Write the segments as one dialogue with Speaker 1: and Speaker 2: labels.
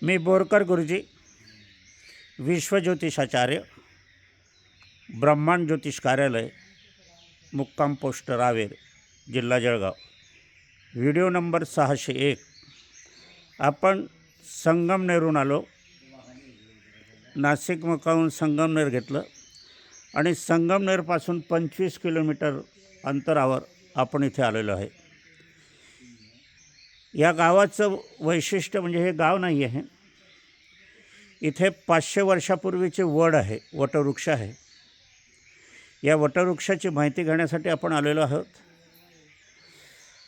Speaker 1: मी बोरकर गुरुजी, विश्वज्योतिषाचार्य, ब्रह्मांड ज्योतिष कार्यालय, मुक्काम पोस्ट रावेर, जिल्हा जळगाव. Video number 601. आपण संगमनेरहून आलो. नाशिक मुक्कामहून संगमनेर घेतलं आणि संगमनेरपासून 25 किलोमीटर अंतरावर आपण इथे आलेलो आहे. या गावाचं वैशिष्ट्य म्हणजे हे गाव नाही आहे, इथे 500 वर्षापूर्वीचे वड आहे, वटवृक्ष आहे. या वटवृक्षाची माहिती घेण्यासाठी आपण आलेलो आहोत.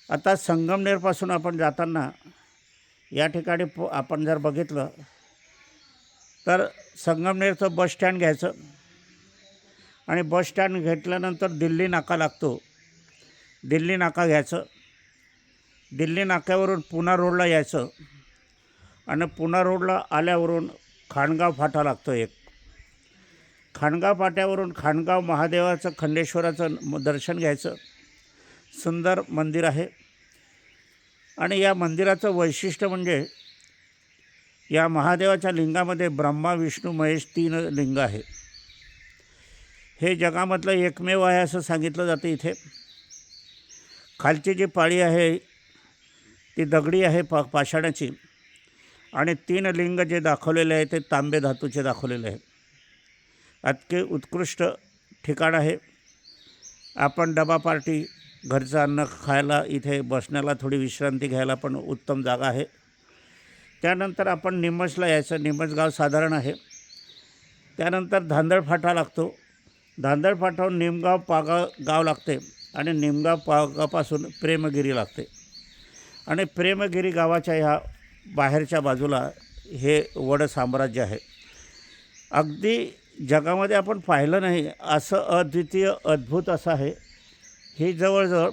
Speaker 1: आता संगमनेरपासून आपण जाताना या ठिकाणी आपण जर बघितलं तर संगमनेरचं बस स्टँड घ्यायचं आणि बस स्टँड घेतल्यानंतर दिल्ली नाका लागतो. दिल्ली नाका घ्यायचं, दिल्ली नाक्यावरून पुणा रोडला यायचं आणि पुणा रोडला आल्यावरून खाणगाव फाटा लागतो एक. खाणगाव फाट्यावरून खाणगाव महादेवाचं, खंडेश्वराचं दर्शन घ्यायचं. सुंदर मंदिर आहे आणि या मंदिराचं वैशिष्ट्य म्हणजे या महादेवाच्या लिंगामध्ये ब्रह्मा, विष्णू, महेश 3 लिंग आहे. हे जगामधलं एकमेव आहे असं सांगितलं जातं. इथे खालची जी पाळी आहे ती दगडी आहे, पाषाणाची, आणि 3 लिंग जे दाखवलेले आहे ते तांबे धातूचे दाखवलेले आहे. अतिशय उत्कृष्ट ठिकाण आहे. आपण डबा पार्टी, घरचं अन्न खायला, इथे बसण्याला, थोडी विश्रांती घ्यायला पण उत्तम जागा आहे. त्यानंतर आपण निमसला यायचं. निमस गाव साधारण आहे. त्यानंतर धांदळ फाटा लागतो. धांदळ फाटावरून निमगाव पागा गाव लागते आणि निमगाव पागापासून प्रेमगिरी लागते आणि प्रेमगिरी गावाच्या ह्या बाहेरच्या बाजूला हे वड साम्राज्य आहे. अगदी जगामध्ये आपण पाहिलं नाही असं अद्वितीय, अद्भुत असं आहे. हे जवळजवळ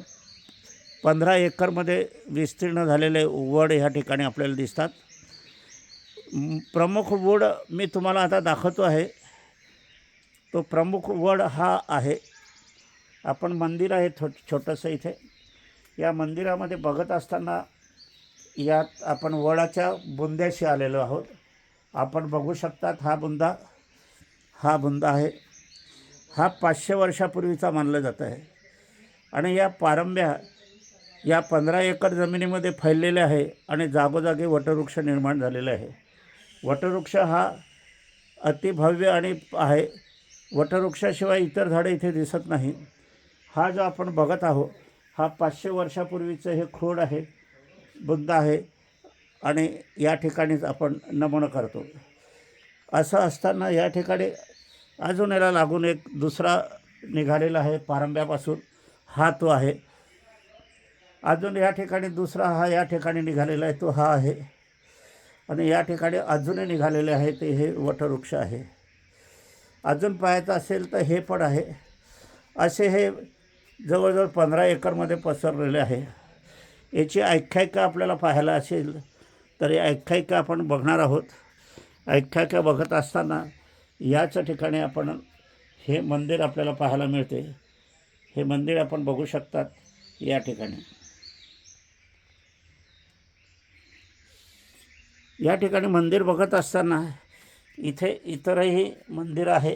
Speaker 1: 15 एकरमध्ये विस्तीर्ण झालेले वड ह्या ठिकाणी आपल्याला दिसतात. प्रमुख वड मी तुम्हाला आता दाखवतो आहे. तो प्रमुख वड हा आहे. आपण मंदिर आहे छोटंसं इथे. या मंदिरामध्ये बघत असताना यात आपण वडाच्या बुंद्याशी आलेलो आहोत. आपण बघू शकतात हा बुंदा आहे. हा 500 वर्षापूर्वीचा मानलं जातं आहे आणि या पारंब्या या 15 एकर जमिनीमध्ये फैललेल्या आहे आणि जागोजागी वटवृक्ष निर्माण झालेला आहे. वटवृक्ष हा अतिभव्य आणि आहे. वटवृक्षाशिवाय इतर झाडं इथे दिसत नाही. हा जो आपण बघत आहोत हा 500 वर्षापूर्वीचं हे खोड आहे, बुद्ध आहे आणि या ठिकाणीच आपण नमन करतो. असं असताना या ठिकाणी अजून याला लागून एक दुसरा निघालेला आहे पारंब्यापासून. हा तो आहे. अजून या ठिकाणी दुसरा हा या ठिकाणी निघालेला आहे, तो हा आहे. आणि या ठिकाणी अजूनही निघालेले आहे ते हे वटवृक्ष आहे. अजून पाहायचं असेल तर हे पण आहे. असे हे जवळजवळ 15 एकरमध्ये पसरलेले आहे. याची आख्यायिका आपल्याला पाहायला असेल तर या आख्यायिका आपण बघणार आहोत. आख्यायिका बघत असताना याच ठिकाणी आपण हे मंदिर आपल्याला पाहायला मिळते. हे मंदिर आपण बघू शकतात या ठिकाणी. या ठिकाणी मंदिर बघत असताना इथे इतरही मंदिर आहे.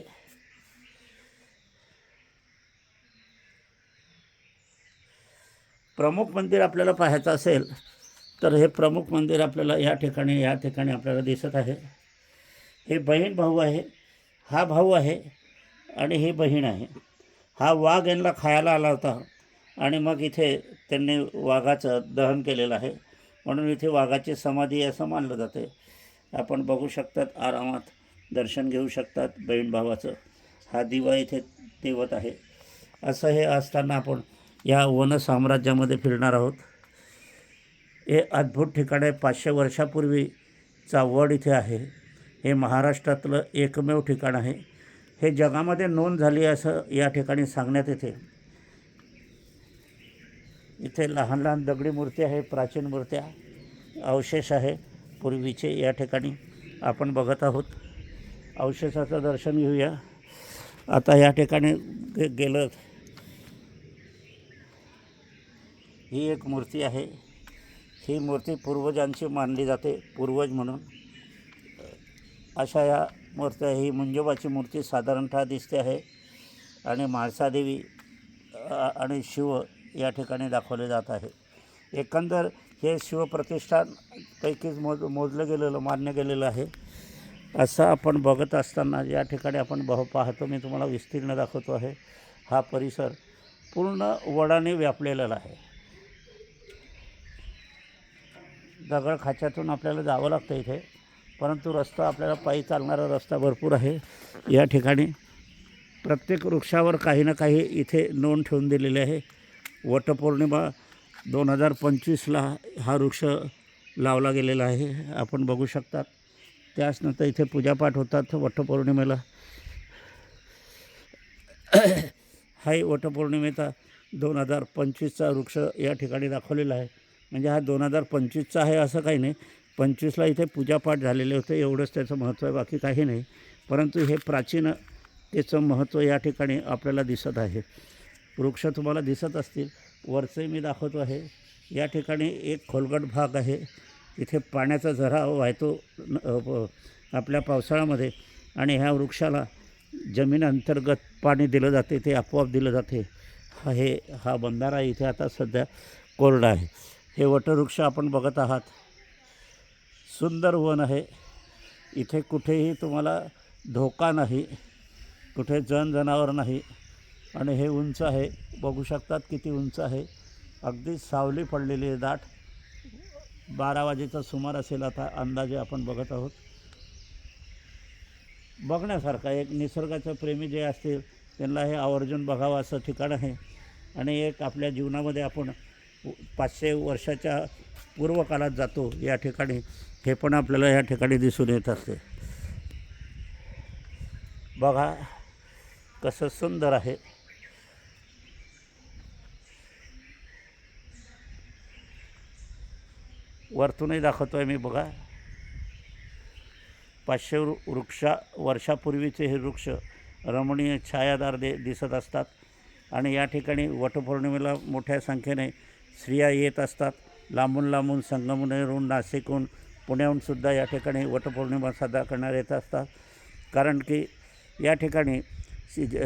Speaker 1: प्रमुख मंदिर आपल्याला पाहायचं असेल तर हे प्रमुख मंदिर आपल्याला या ठिकाणी आपल्याला दिसत आहे. हे बहीण भाऊ आहे. हा भाऊ आहे आणि ही बहीण आहे. हा वाघ यांना खायला आला होता आणि मग इथे त्यांनी वाघाचं दहन केलेलं आहे म्हणून इथे वाघाची समाधी असं मानलं जाते. आपण बघू शकतात, आरामात दर्शन घेऊ शकतात बहीण भावाचं. हा दिवा इथे तेवत आहे. असं हे असताना आपण या वन साम्राज्यामध्ये फिरणार आहोत. हे अद्भुत ठिकाण आहे. 500 वर्षापूर्वीचा वड इथे आहे. हे महाराष्ट्रातलं एकमेव ठिकाण आहे. हे जगामध्ये नोंद झाली असं या ठिकाणी सांगण्यात येते. इथे लहान लहान दगडी मूर्ती आहे, प्राचीन मूर्त्या, अवशेष आहे पूर्वीचे या ठिकाणी आपण बघत आहोत. अवशेषाचं दर्शन घेऊया. आता या ठिकाणी गेलं. ही एक मूर्ती आहे. ही मूर्ती पूर्वजांची मानली जाते, पूर्वज म्हणून. अशा या मूर्त्या, ही मुंजोबाची मूर्ती साधारणतः दिसते आहे आणि म्हाळसादेवी आणि शिव या ठिकाणी दाखवले जात आहे. एकंदर हे शिवप्रतिष्ठानपैकीच मोजलं गेलेलं, मान्य गेलेलं आहे. असं आपण बघत असताना या ठिकाणी आपण पाहतो, मी तुम्हाला विस्तीर्ण दाखवतो आहे. हा परिसर पूर्ण वडाने व्यापलेला आहे. दगडखाच्यातून आपल्याला जावं लागतं इथे, परंतु रस्ता आपल्याला पायी चालणारा रस्ता भरपूर आहे. या ठिकाणी प्रत्येक वृक्षावर काही ना काही इथे नोंद ठेवून दिलेली आहे. वटपौर्णिमा 2025ला हा वृक्ष लावला गेलेला आहे, आपण बघू शकतात. त्याचनंतर इथे पूजापाठ होतात वटपौर्णिमेला. हाही वटपौर्णिमेचा 2025चा वृक्ष या ठिकाणी दाखवलेला आहे. म्हणजे हा 2025चा आहे असं काही नाही, 25ला इथे पूजापाठ झालेले होते, एवढंच त्याचं महत्त्व आहे, बाकी काही नाही. परंतु हे प्राचीन त्याचं महत्त्व या ठिकाणी आपल्याला दिसत आहे. वृक्ष तुम्हाला दिसत असतील, वरचे मी दाखवतो आहे. या ठिकाणी एक खोलगट भाग आहे, इथे पाण्याचा झरा वाहतो आपल्या पावसाळ्यामध्ये, आणि ह्या वृक्षाला जमीन अंतर्गत पाणी दिलं जाते, ते आपोआप दिलं जाते. हा बंधारा इथे आता सध्या कोरडा आहे. हे वटवृक्ष आपण बघत आहात. सुंदर वन आहे. इथे कुठेही तुम्हाला धोका नाही, कुठे जनावर नाही, आणि हे उंच आहे, बघू शकतात किती उंच आहे. अगदी सावली पडलेली आहे दाट. 12 वाजेचा सुमार असेल आता अंदाजे आपण बघत आहोत. बघण्यासारखा एक निसर्गाचं प्रेमी जे असतील त्यांना हे आवर्जून बघावं असं ठिकाण आहे. आणि एक आपल्या जीवनामध्ये आपण 500 वर्षाच्या पूर्वकाळात जातो या ठिकाणी, हे पण आपल्याला या ठिकाणी दिसून येत असते. बघा कसं सुंदर आहे. वरतूनही दाखवतो आहे मी. बघा 500 वर्षापूर्वीचे हे वृक्ष रमणीय छायादार दिसत असतात. आणि या ठिकाणी वटपौर्णिमेला मोठ्या संख्येने स्त्रिया येत असतात. लांबून लांबून संगमनेरहून, नाशिकहून, पुण्याहूनसुद्धा या ठिकाणी वटपौर्णिमा साजरा करणारे येत असतात. कारण की या ठिकाणी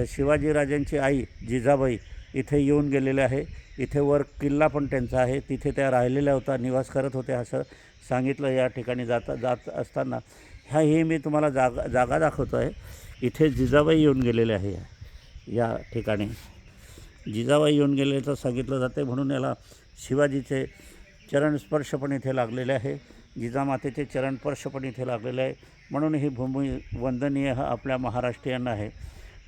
Speaker 1: शिवाजीराजांची आई जिजाबाई इथे येऊन गेलेले आहे. इथे वर किल्ला पण त्यांचा आहे, तिथे त्या राहिलेल्या होत्या, निवास करत होत्या असं सांगितलं. या ठिकाणी जात असताना ही मी तुम्हाला जागा दाखवतो आहे. इथे जिजाबाई येऊन गेलेले आहे. या ठिकाणी जिजाबाई येऊन गेलेलं सांगितलं जाते, म्हणून याला शिवाजीचे चरणस्पर्श पण इथे लागलेले आहे. जिजामातेचे चरणस्पर्श पण इथे लागलेले आहे, म्हणून ही भूमी वंदनीय आपल्या महाराष्ट्रीयांना आहे.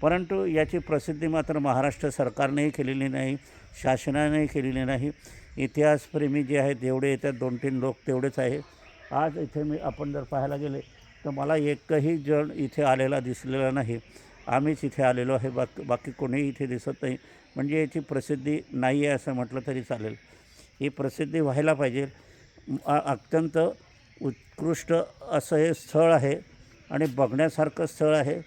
Speaker 1: परंतु याची प्रसिद्धी मात्र महाराष्ट्र सरकारनेही केलेली नाही, शासनानेही केलेली नाही. इतिहासप्रेमी जे आहेत एवढे येतात, 2-3 लोक तेवढेच आहे. आज इथे आपण जर पाहायला गेले तर मला एकही जण इथे आलेला दिसलेला नाही. आम्हीच इथे आलेलो आहे, बाकी कोणीही इथे दिसत नाही. म्हणजे याची प्रसिद्धी नाही आहे असं म्हटलं तरी चालेल. ही प्रसिद्धी व्हायला पाहिजे. अत्यंत उत्कृष्ट असं हे स्थळ आहे आणि बघण्यासारखं स्थळ आहे.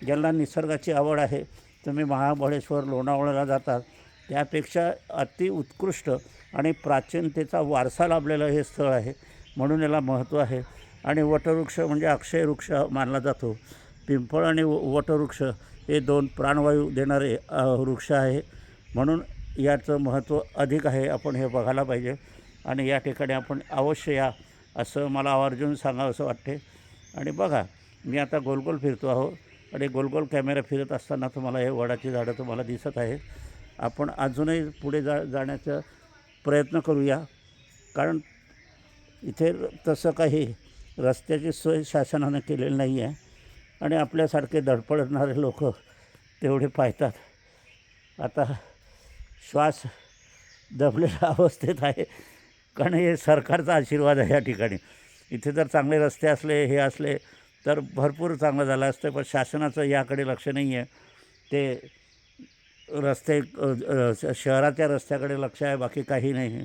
Speaker 1: ज्यांना निसर्गाची आवड आहे, तुम्ही महाबळेश्वर, लोणावळ्याला जातात, त्यापेक्षा अति उत्कृष्ट आणि प्राचीनतेचा वारसा लाभलेलं हे स्थळ आहे, म्हणून याला महत्त्व आहे. आणि वटवृक्ष म्हणजे अक्षय वृक्ष मानला जातो. पिंपळ आणि वटवृक्ष हे 2 प्राणवायू देणारे वृक्ष आहे, म्हणून याचं महत्त्व अधिक आहे. आपण हे बघायला पाहिजे आणि या ठिकाणी आपण अवश्य या असं मला आवर्जून सांगावं असं वाटते. आणि बघा, मी आता गोलगोल फिरतो आहो आणि गोलगोल कॅमेरा फिरत असताना तुम्हाला हे वडाची झाडं तुम्हाला दिसत आहे. आपण अजूनही पुढे जाण्याचा प्रयत्न करूया, कारण इथे तसं काही रस्त्याची सोय शासनानं केलेली नाही आहे आणि आपल्यासारखे धडपडणारे लोक तेवढे पाहतात. आता श्वास दबलेल्या अवस्थेत आहे, कारण हे सरकारचा आशीर्वाद आहे. या ठिकाणी इथे जर चांगले रस्ते असले, हे असले तर भरपूर चांगलं झालं असतं, पण शासनाचं याकडे लक्ष नाही आहे. ते रस्ते शहराच्या रस्त्याकडे लक्ष आहे, बाकी काही नाही.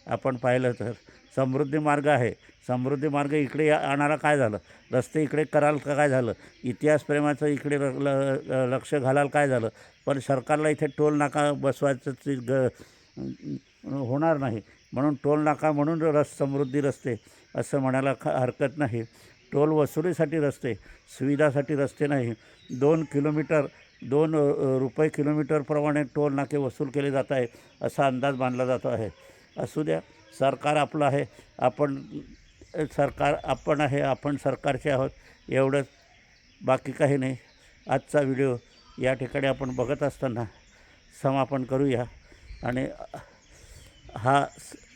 Speaker 1: आपण पाहिलं तर समृद्धी मार्ग आहे, समृद्धी मार्ग इकडे आणायला काय झालं? रस्ते इकडे कराल का काय झालं? इतिहासप्रेमाचं इकडे लक्ष घालायला काय झालं? पण सरकारला इथे टोल नाका बसवायचं होणार नाही, म्हणून टोल नाका म्हणून समृद्धी रस्ते असं म्हणायला हरकत नाही. टोल वसुलीसाठी रस्ते, सुविधासाठी रस्ते नाही. 2 किलोमीटर 2 रुपये किलोमीटरप्रमाणे टोल नाके वसूल केले जात आहे असा अंदाज बांधला जातो आहे. असू द्या, सरकार आपलं आहे, आपण सरकारचे आहोत, एवढंच, बाकी काही नाही. आजचा व्हिडिओ या ठिकाणी आपण बघत असताना समापन करूया. आणि हा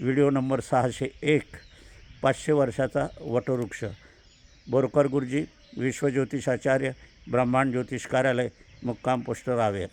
Speaker 1: व्हिडिओ नंबर 601, 500 वर्षाचा वटवृक्ष. बोरकर गुरुजी, विश्वज्योतिषाचार्य, ब्रह्मांड ज्योतिष कार्यालय, मुक्काम पोस्ट रावेर.